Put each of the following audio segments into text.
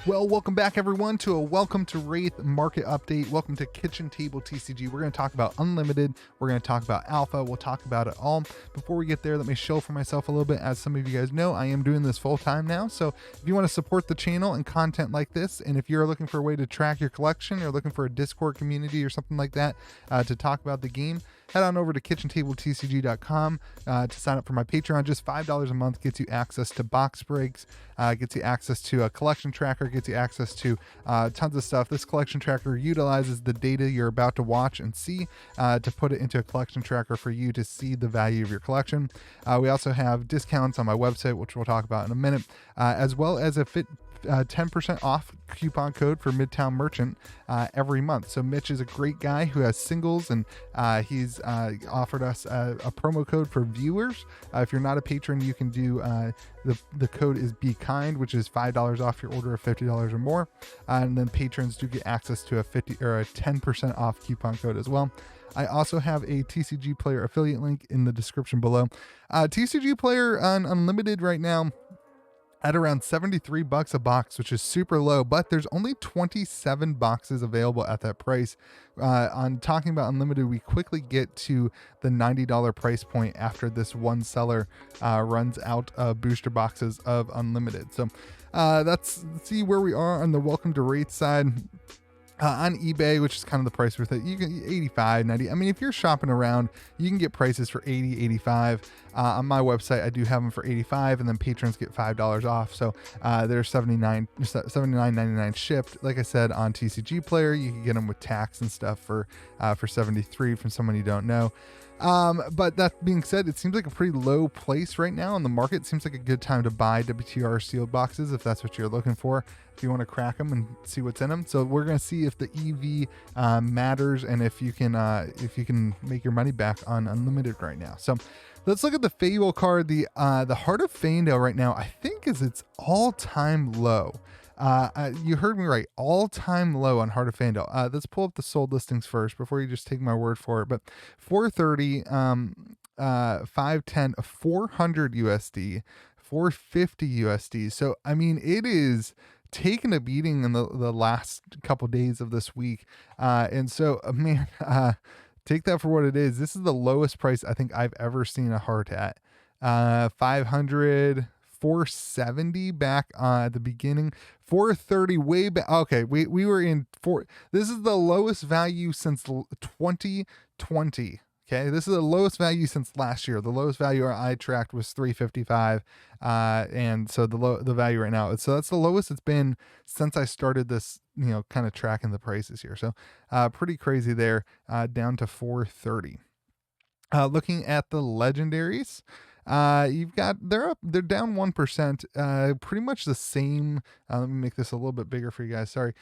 Well, welcome back everyone to a Welcome to Rathe market update. Welcome to Kitchen Table TCG. We're going to talk about Unlimited. We're going to talk about Alpha. We'll talk about it all. Before we get there, let me show for myself a little bit. As some of you guys know, I am doing this full time now. So if you want to support the channel and content like this, and if you're looking for a way to track your collection, or looking for a Discord community or something like that to talk about the game, head on over to KitchenTableTCG.com to sign up for my Patreon. Just $5 a month gets you access to box breaks, gets you access to a collection tracker, gets you access to tons of stuff. This collection tracker utilizes the data you're about to watch and see to put it into a collection tracker for you to see the value of your collection. We also have discounts on my website, which we'll talk about in a minute, as well as a 10% off coupon code for Midtown Merchant every month. So Mitch is a great guy who has singles, and he's offered us a promo code for viewers. If you're not a patron, you can do the code is Be Kind, which is $5 off your order of $50 or more, and then patrons do get access to a 10% off coupon code as well. I also have a TCG Player affiliate link in the description below. TCG Player on Unlimited right now at around $73 a box, which is super low, but there's only 27 boxes available at that price. On talking about Unlimited, we quickly get to the $90 price point after this one seller runs out of booster boxes of Unlimited. So let's see where we are on the Welcome to Rathe side. On eBay, which is kind of the price worth it, you can 85, 90. I mean, if you're shopping around, you can get prices for 80, 85. On my website, I do have them for 85, and then patrons get $5 off. So they're $79.99 shipped. Like I said, on TCG Player, you can get them with tax and stuff for 73 from someone you don't know. But that being said, it seems like a pretty low place right now on the market. It seems like a good time to buy WTR sealed boxes if that's what you're looking for, if you want to crack them and see what's in them. So we're going to see if the EV matters, and if you can make your money back on Unlimited right now. So let's look at the Fable card. The Heart of Faendale right now, I think, is its all-time low. You heard me right, all-time low on Heart of Faendale. Let's pull up the sold listings first before you just take my word for it. But 430, 510, 400 USD, 450 USD. So I mean, it is taken a beating in the last couple days of this week, and so man, take that for what it is. This is the lowest price I think I've ever seen a heart at. 500, 470 back at the beginning, 430 way back. Okay, we were in this is the lowest value since 2020. Okay, this is the lowest value since last year. The lowest value I tracked was 355, and so the value right now, so that's the lowest it's been since I started this, kind of tracking the prices here. So pretty crazy there, down to 430. Looking at the legendaries, you've got they're down 1%, pretty much the same. Let me make this a little bit bigger for you guys, sorry.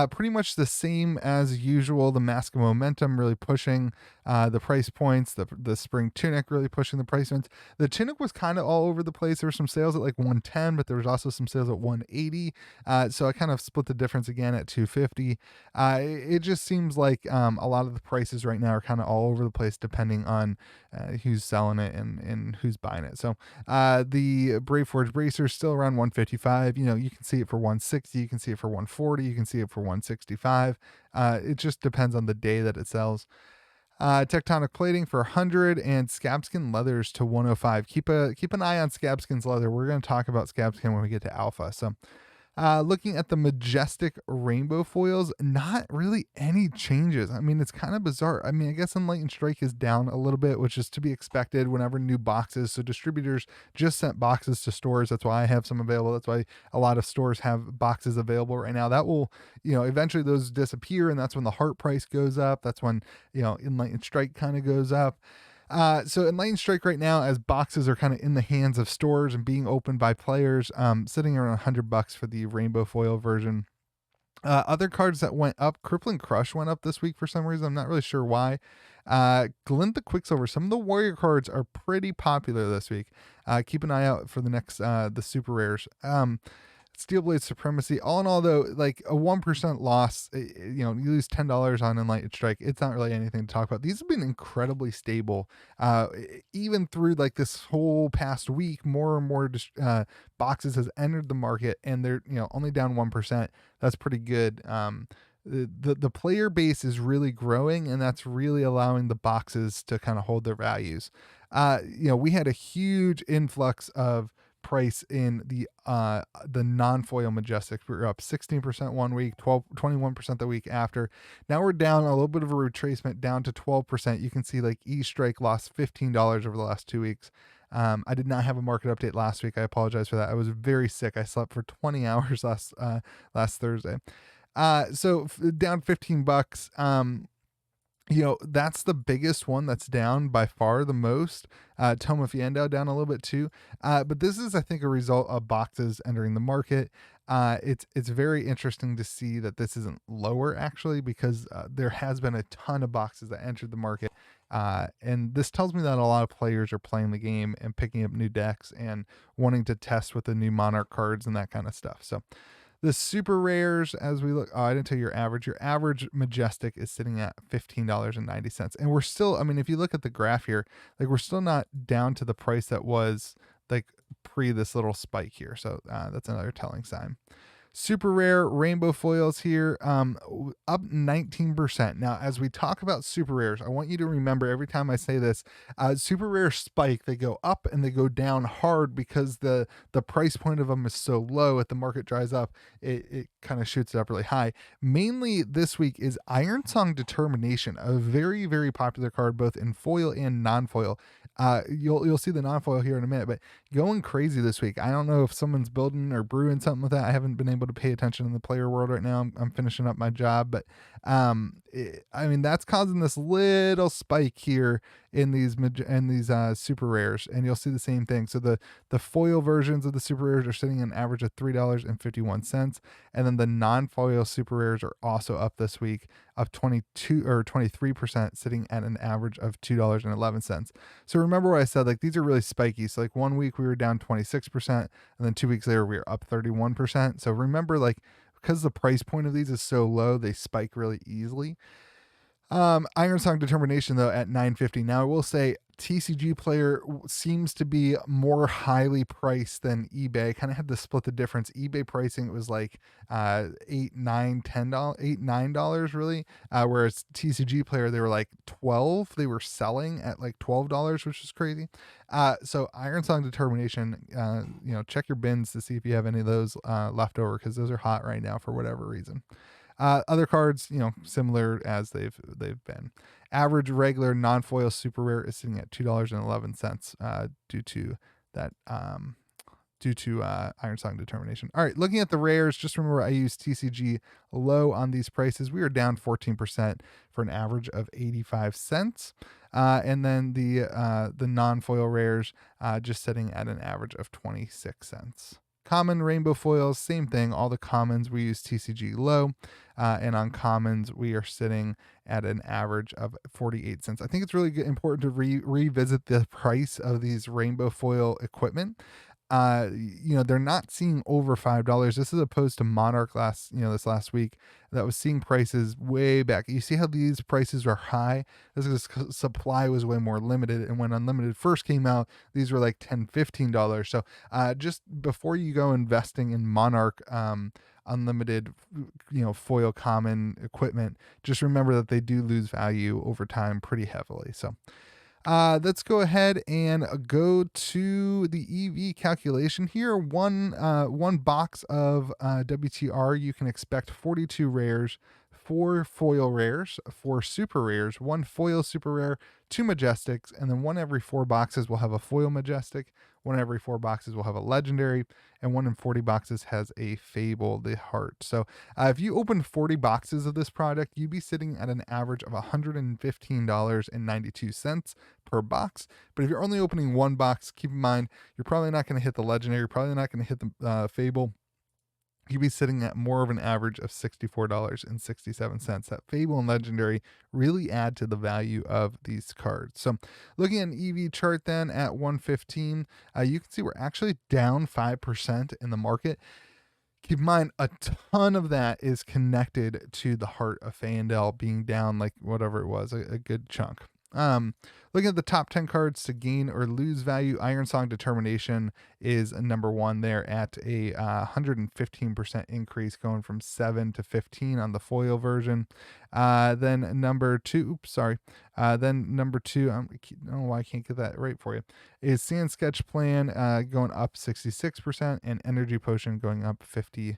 Pretty much the same as usual. The Mask of Momentum really pushing the price points, the Spring Tunic really pushing the price points. The Tunic was kind of all over the place. There were some sales at like 110, but there was also some sales at 180, so I kind of split the difference again at 250. It just seems like a lot of the prices right now are kind of all over the place depending on who's selling it and who's buying it. So the Brave Forge Bracer is still around 155. You can see it for 160, you can see it for 140, you can see it for 165. It just depends on the day that it sells. Tectonic Plating for 100, and Scabskin Leathers to 105. Keep an eye on Scabskin's Leather. We're going to talk about Scabskin when we get to Alpha. So looking at the Majestic rainbow foils, not really any changes. I mean, it's kind of bizarre. I mean, I guess Enlightened Strike is down a little bit, which is to be expected whenever new boxes. So distributors just sent boxes to stores. That's why I have some available. That's why a lot of stores have boxes available right now. That will, eventually those disappear, and that's when the heart price goes up. That's when, Enlightened Strike kind of goes up. So Enlightened Strike right now, as boxes are kind of in the hands of stores and being opened by players, sitting around $100 for the rainbow foil version. Other cards that went up, Crippling Crush went up this week for some reason. I'm not really sure why. Glint the Quicksilver. Some of the Warrior cards are pretty popular this week. Keep an eye out for the next, the super rares. Steel Blade Supremacy. All in all, though, like a 1% loss, you lose $10 on Enlightened Strike. It's not really anything to talk about. These have been incredibly stable, even through like this whole past week. More and more boxes has entered the market, and they're only down 1%. That's pretty good. The player base is really growing, and that's really allowing the boxes to kind of hold their values. We had a huge influx of price in the non-foil Majestic. We were up 16% one week, 21% the week after. Now we're down a little bit of a retracement down to 12%. You can see like E-Strike lost $15 over the last 2 weeks. I did not have a market update last week. I apologize for that. I was very sick. I slept for 20 hours last Thursday. So down $15. That's the biggest one that's down by far the most. Toma Fiendo down a little bit too. But this is, I think, a result of boxes entering the market. It's very interesting to see that this isn't lower actually, because there has been a ton of boxes that entered the market. And this tells me that a lot of players are playing the game and picking up new decks and wanting to test with the new Monarch cards and that kind of stuff. So the super rares, as we look, I didn't tell you your average. Your average Majestic is sitting at $15.90. And we're still, if you look at the graph here, like we're still not down to the price that was like pre this little spike here. So that's another telling sign. Super rare rainbow foils here, up 19%. Now, as we talk about super rares, I want you to remember every time I say this, super rare spike, they go up and they go down hard because the price point of them is so low. If the market dries up, it kind of shoots it up really high. Mainly this week is Iron Song Determination, a very, very popular card, both in foil and non-foil. You'll see the non-foil here in a minute, but going crazy this week. I don't know if someone's building or brewing something with that. I haven't been able to pay attention in the player world right now. I'm finishing up my job, but that's causing this little spike here in these super rares, and you'll see the same thing. So the foil versions of the super rares are sitting at an average of $3.51, and then the non-foil super rares are also up this week, up 23%, sitting at an average of $2.11. So remember what I said, like these are really spiky. So like 1 week we were down 26%, and then 2 weeks later we were up 31%. So remember, like, because the price point of these is so low, they spike really easily. Iron Song Determination, though, at $9.50. Now, I will say TCG Player seems to be more highly priced than eBay. I kind of had to split the difference. eBay pricing, it was like $8, $9, $10, $8, $9 really. Whereas TCG Player, they were like $12. They were selling at like $12, which is crazy. So Iron Song Determination, check your bins to see if you have any of those left over, because those are hot right now for whatever reason. Other cards, similar as they've been. Average regular non-foil super rare is sitting at $2.11 due to that Iron Song Determination. All right, looking at the rares, just remember I used TCG low on these prices. We are down 14% for an average of 85 cents. And then the non-foil rares just sitting at an average of 26 cents. Common rainbow foils, same thing. All the commons we use TCG low, and on commons we are sitting at an average of 48 cents. I think it's really important to revisit the price of these rainbow foil equipment. They're not seeing over $5. This is opposed to Monarch this last week that was seeing prices way back. You see how these prices are high? This is because supply was way more limited. And when Unlimited first came out, these were like $10, $15. So just before you go investing in Monarch, Unlimited, foil common equipment, just remember that they do lose value over time pretty heavily. So let's go ahead and go to the EV calculation here. One box of WTR, you can expect 42 rares, 4 foil rares, 4 super rares, 1 foil super rare, 2 Majestics, and then 1 every 4 boxes will have a foil Majestic, 1 every 4 boxes will have a legendary, and 1 in 40 boxes has a Fable the Heart. So if you open 40 boxes of this product, you'd be sitting at an average of $115.92 per box. But if you're only opening 1 box, keep in mind, you're probably not going to hit the legendary, you're probably not going to hit the Fable. You'd be sitting at more of an average of $64.67. That Fable and Legendary really add to the value of these cards. So looking at an EV chart then at 115, you can see we're actually down 5% in the market. Keep in mind, a ton of that is connected to the Heart of Fandel being down, like whatever it was, a good chunk. Looking at the top 10 cards to gain or lose value, Iron Song Determination is number one there at a 115% increase, going from 7 to 15 on the foil version. Then number two, I don't know why I can't get that right for you, is Sand Sketch Plan going up 66% and Energy Potion going up 55%.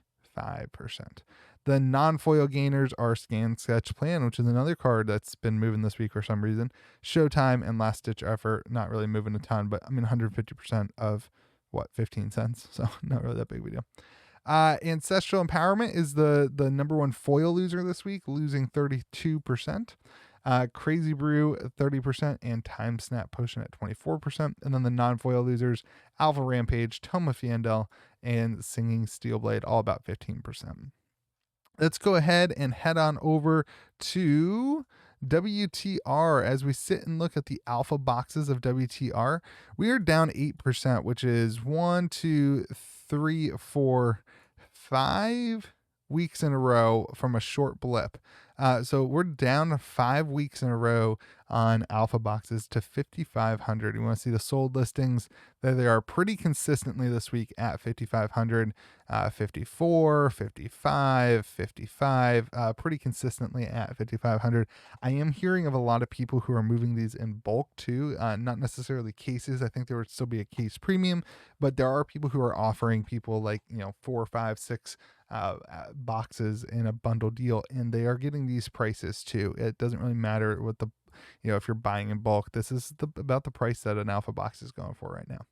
The non-foil gainers are Scan Sketch Plan, which is another card that's been moving this week for some reason. Showtime and Last Ditch Effort, not really moving a ton, but I mean 150% of what, 15 cents? So not really that big of a deal. Ancestral Empowerment is the number one foil loser this week, losing 32%. Crazy Brew 30% and Time Snap Potion at 24%. And then the non-foil losers, Alpha Rampage, Tome of Fandel, and Singing Steelblade, all about 15%. Let's go ahead and head on over to WTR. As we sit and look at the alpha boxes of WTR, we are down 8%, which is 1, 2, 3, 4, 5 weeks in a row from a short blip. So we're down 5 weeks in a row on alpha boxes to 5,500. You want to see the sold listings. There they are pretty consistently this week at 5,500, 54, 55, 55, pretty consistently at 5,500. I am hearing of a lot of people who are moving these in bulk too, not necessarily cases. I think there would still be a case premium, but there are people who are offering people like, 4, 5, 6 boxes in a bundle deal, and they are getting these prices too. It doesn't really matter what the, if you're buying in bulk. This is about the price that an alpha box is going for right now.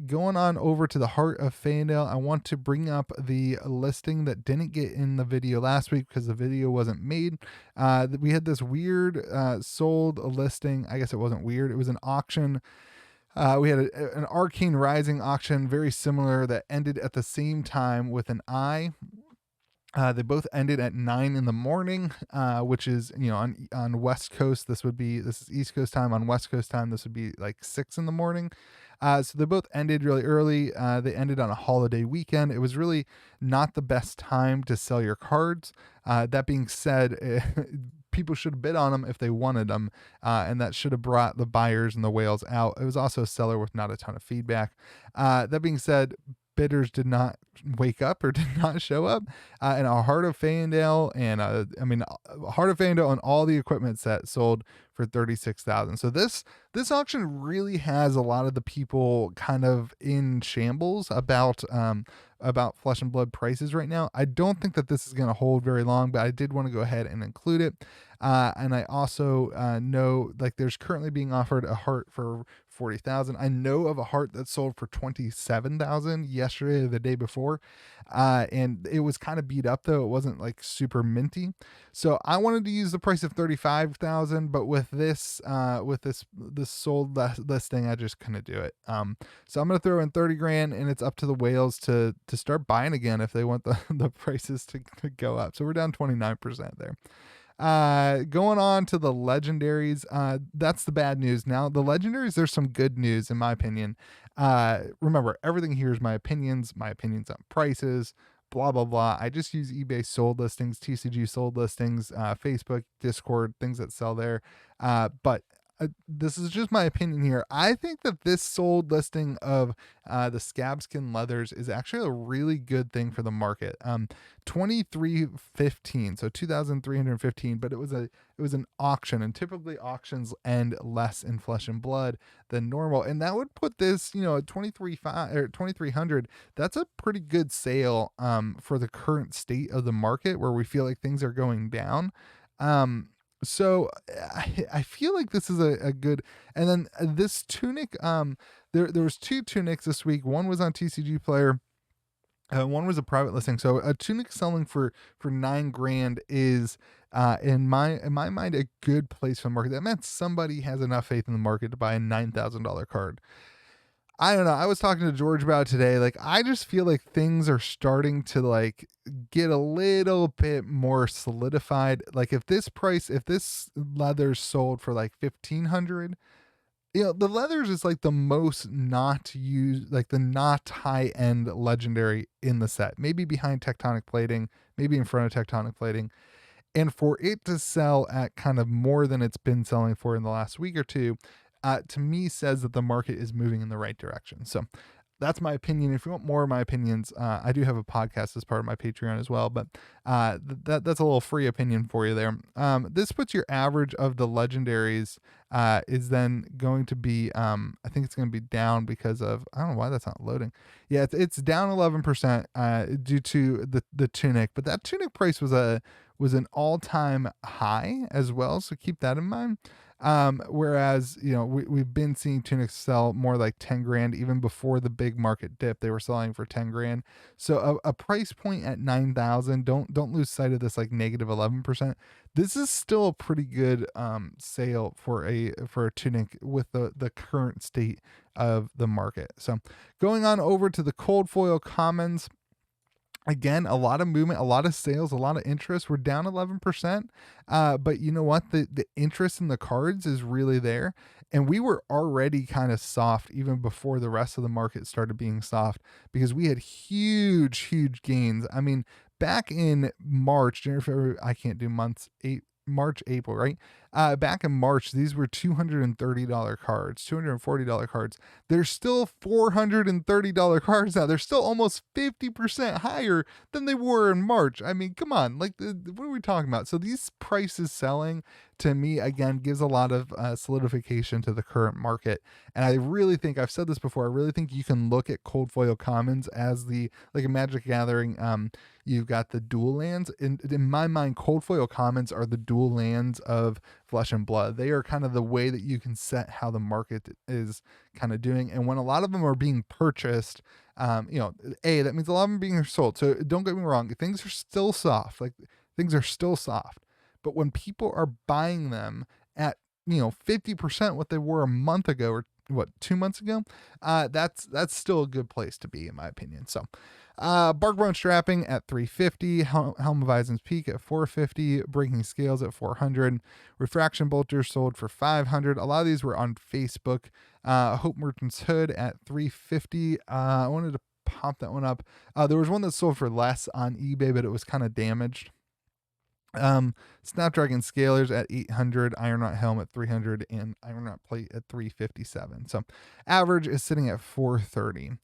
Going on over to the Heart of Fandel, I want to bring up the listing that didn't get in the video last week because the video wasn't made. We had this weird sold listing. I guess it wasn't weird. It was an auction. We had an Arcane Rising auction, very similar, that ended at the same time with an I. They both ended at 9 in the morning, which is, on West Coast, this is East Coast time. On West Coast time, this would be like 6 in the morning. So they both ended really early. They ended on a holiday weekend. It was really not the best time to sell your cards. That being said, people should have bid on them if they wanted them, and that should have brought the buyers and the whales out. It was also a seller with not a ton of feedback. That being said, bidders did not wake up or did not show up, and a Heart of Fandel and Heart of Fandel and all the equipment set sold for 36,000. So this auction really has a lot of the people kind of in shambles about Flesh and Blood prices right now. I don't think that this is going to hold very long, but I did want to go ahead and include it. And I also know, like, there's currently being offered a heart for 40,000. I know of a heart that sold for 27,000 yesterday or the day before, and it was kind of beat up though. It wasn't like super minty. So I wanted to use the price of 35,000, but with this sold listing, I just couldn't do it. So I'm gonna throw in 30 grand, and it's up to the whales to start buying again if they want the prices to go up. So we're down 29% there. Going on to the legendaries, that's the bad news. Now the legendaries, there's some good news in my opinion. Remember, everything here is my opinions on prices, blah blah blah. I just use eBay sold listings, TCG sold listings, Facebook, Discord, things that sell there. But this is just my opinion here. I think that this sold listing of the Scabskin leathers is actually a really good thing for the market. 2315, so 2,315, but it was an auction, and typically auctions end less in Flesh and Blood than normal, and that would put this, at 23,500 or 2,300. That's a pretty good sale for the current state of the market where we feel like things are going down. So I feel like this is a good, and then this tunic, there was 2 tunics this week. One was on TCG Player, one was a private listing. So a tunic selling for 9 grand is, in my mind, a good place for the market. That meant somebody has enough faith in the market to buy a $9,000 card. I don't know. I was talking to George about it today. Like, I just feel like things are starting to like get a little bit more solidified. Like, if this leather sold for like 1,500, The leathers is like the most not used, like the not high end legendary in the set. Maybe behind tectonic plating, maybe in front of tectonic plating. And for it to sell at kind of more than it's been selling for in the last week or two, to me says that the market is moving in the right direction. So that's my opinion. If you want more of my opinions, I do have a podcast as part of my Patreon as well, but that's a little free opinion for you there. This puts your average of the legendaries is then going to be, I think it's going to be down because of, I don't know why that's not loading. Yeah, it's down 11% due to the tunic, but that tunic price was an all-time high as well, so keep that in mind. Whereas, we've been seeing tunics sell more like 10 grand even before the big market dip. They were selling for 10 grand. So a price point at 9,000, don't lose sight of this, like negative 11%. This is still a pretty good sale for a tunic with the current state of the market. So going on over to the cold foil commons. Again, a lot of movement, a lot of sales, a lot of interest. We're down 11%. But you know what? The interest in the cards is really there. And we were already kind of soft even before the rest of the market started being soft because we had huge gains. I mean, back in March, January, February, I can't do months, March, April, right? Back in March, these were $230 cards, $240 cards. They're still $430 cards now. They're still almost 50% higher than they were in March. I mean, come on, like, what are we talking about? So these prices selling, to me, again, gives a lot of solidification to the current market. And I really think, I've said this before, I really think you can look at cold foil commons as like a Magic Gathering. You've got the dual lands. In my mind, cold foil commons are the dual lands of Flesh and Blood. They are kind of the way that you can set how the market is kind of doing. And when a lot of them are being purchased, that means a lot of them being sold. So don't get me wrong, things are still soft. Like, things are still soft. But when people are buying them at 50% what they were a month ago, or 2 months ago, that's still a good place to be, in my opinion. So Barkbone Strapping at $350, Helm of Isen's Peak at $450, Breaking Scales at $400, Refraction Bolters sold for $500. A lot of these were on Facebook. Hope Merchant's Hood at $350. I wanted to pop that one up. There was one that sold for less on eBay, but it was kind of damaged. Snapdragon Scalers at $800, Ironheart Helm at $300, and Ironheart Plate at $357. So average is sitting at $430.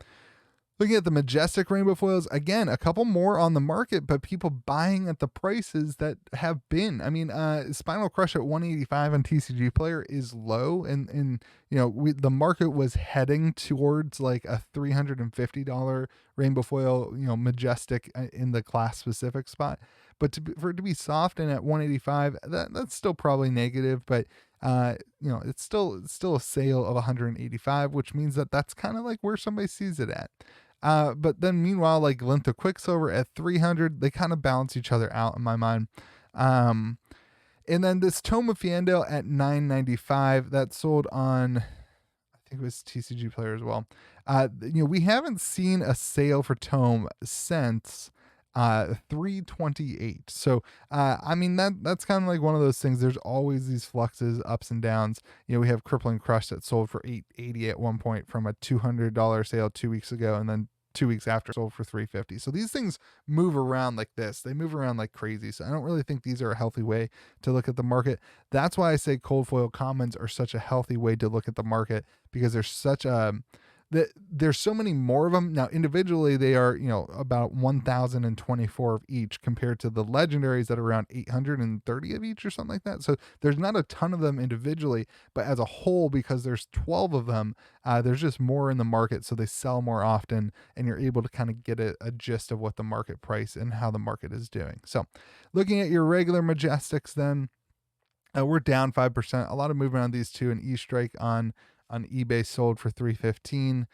Looking at the Majestic rainbow foils, again, a couple more on the market, but people buying at the prices that have been. I mean, Spinal Crush at $185 on TCG Player is low, and the market was heading towards like a $350 rainbow foil, Majestic in the class specific spot. But for it to be soft and at $185, that's still probably negative, but it's still a sale of $185, which means that's kind of like where somebody sees it at. But then meanwhile, like Glintha Quicksilver at $300, they kind of balance each other out in my mind. And then this Tome of Fiendel at $995, that sold on, I think it was TCG Player as well. We haven't seen a sale for Tome since $328. So I mean, that's kind of like one of those things. There's always these fluxes, ups and downs. We have Crippling Crush that sold for $880 at one point from a $200 sale 2 weeks ago, and then 2 weeks after sold for $350. So these things move around like this. They move around like crazy. So I don't really think these are a healthy way to look at the market. That's why I say cold foil commons are such a healthy way to look at the market, because there's so many more of them. Now, individually, they are, about 1,024 of each compared to the legendaries that are around 830 of each or something like that. So there's not a ton of them individually, but as a whole, because there's 12 of them, there's just more in the market. So they sell more often, and you're able to kind of get a gist of what the market price and how the market is doing. So looking at your regular Majestics, then we're down 5%. A lot of movement on these two, and E-Strike on eBay sold for $315.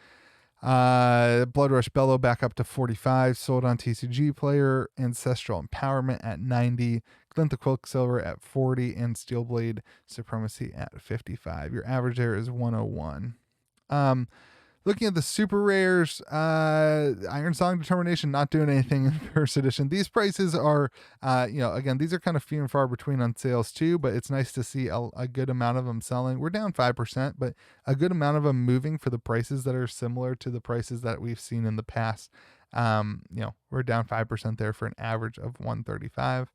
Blood Rush Bellow back up to $45, sold on TCG Player. Ancestral Empowerment at $90, Glintha Quicksilver at $40, and Steelblade Supremacy at $55. Your average there is $101. Looking at the super rares, Iron Song Determination not doing anything in first edition. These prices are, again, these are kind of few and far between on sales too, but it's nice to see a good amount of them selling. We're down 5%, but a good amount of them moving for the prices that are similar to the prices that we've seen in the past. We're down 5% there for an average of 135.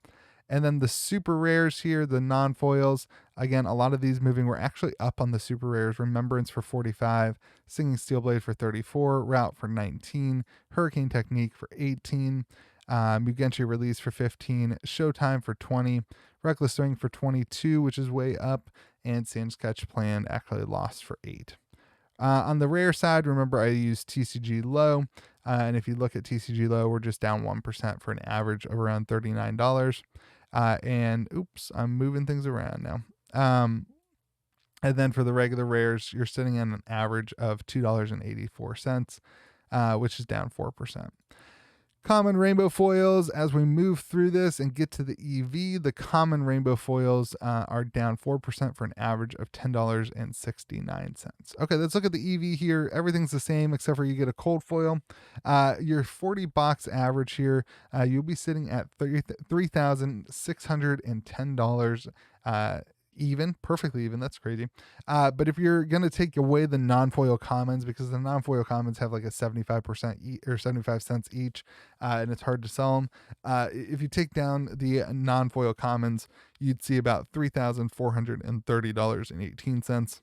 And then the super rares here, the non-foils, again, a lot of these moving. We're actually up on the super rares. Remembrance for 45, Singing Steelblade for 34, Route for 19, Hurricane Technique for 18, Mugenshi Release for 15, Showtime for 20, Reckless Swing for 22, which is way up, and Sand Sketch Plan actually lost for 8. On the rare side, remember I used TCG low, and if you look at TCG low, we're just down 1% for an average of around $39. And oops, I'm moving things around now. And then for the regular rares, you're sitting at an average of $2.84, which is down 4%. Common rainbow foils, as we move through this and get to the EV, the common rainbow foils are down 4% for an average of $10.69. Okay, let's look at the EV here. Everything's the same except for you get a cold foil. Your 40 box average here, you'll be sitting at $3,610 even, perfectly even. That's crazy. But if you're going to take away the non-foil commons, because the non-foil commons have like a 75% or 75 cents each, and it's hard to sell them. If you take down the non-foil commons, you'd see about $3,430.18.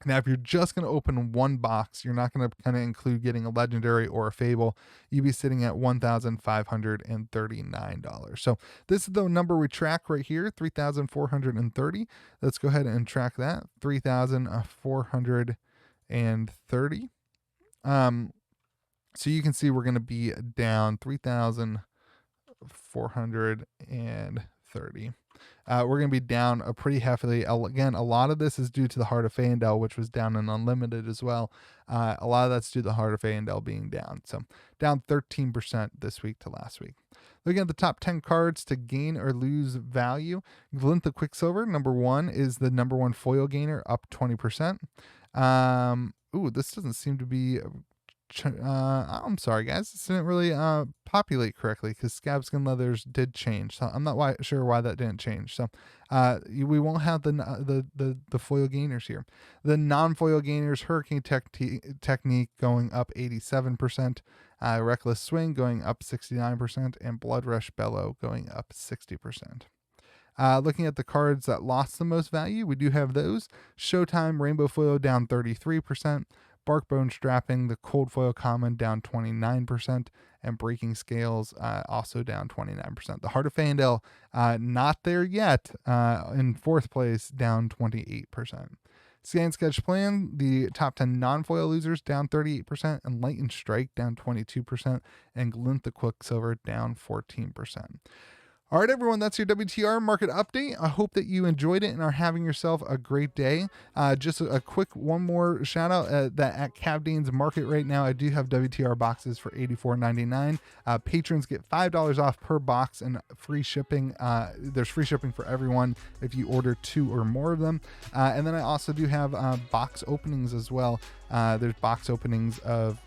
Now, if you're just going to open one box, you're not going to kind of include getting a legendary or a fable, you'd be sitting at $1,539. So this is the number we track right here, 3,430. Let's go ahead and track that, 3,430. So you can see we're going to be down 3,430. We're going to be down pretty heavily. Again, a lot of this is due to the Heart of Feyendel, which was down in Unlimited as well. A lot of that's due to the Heart of Feyendel being down. So down 13% this week to last week. Looking at the top 10 cards to gain or lose value, Glint the Quicksilver, number 1, is the number 1 foil gainer, up 20%. This doesn't seem to be... I'm sorry, guys. This didn't really populate correctly because Scabskin Leathers did change. So I'm not sure why that didn't change. So we won't have the foil gainers here. The non-foil gainers, Hurricane Technique going up 87%, Reckless Swing going up 69%, and Blood Rush Bellow going up 60%. Looking at the cards that lost the most value, we do have those. Showtime Rainbow Foil down 33%. Barkbone Strapping, the cold foil common, down 29%, and Breaking Scales also down 29%. The Heart of Feyendel, not there yet, in 4th place, down 28%. Sand Sketch Plan, the top 10 non-foil losers, down 38%, and Light and Strike down 22%, and Glint the Quicksilver down 14%. All right, everyone, that's your WTR market update. I hope that you enjoyed it and are having yourself a great day. Just a quick one more shout out that at Cavdane's Market right now, I do have WTR boxes for $84.99. Patrons get $5 off per box and free shipping. There's free shipping for everyone if you order 2 or more of them. And then I also do have box openings as well. There's box openings of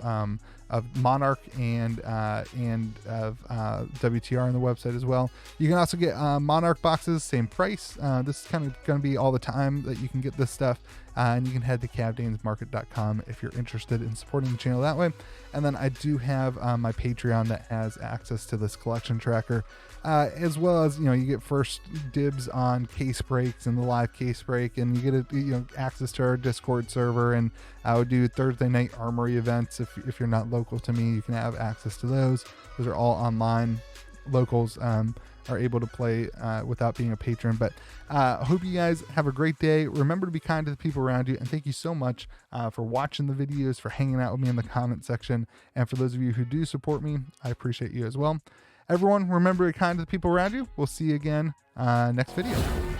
Monarch and of WTR on the website as well. You can also get Monarch boxes, same price. This is kind of going to be all the time that you can get this stuff. And you can head to cavdanesmarket.com if you're interested in supporting the channel that way. And then I do have my Patreon that has access to this collection tracker, as well as, you get first dibs on case breaks and the live case break, and you get access to our Discord server. And I would do Thursday night armory events. If you're not local to me, you can have access to those. Those are all online. Locals are able to play without being a patron. But I hope you guys have a great day. Remember to be kind to the people around you, and thank you so much for watching the videos, for hanging out with me in the comment section, and for those of you who do support me, I appreciate you as well. Everyone, remember to be kind to the people around you. We'll see you again next video.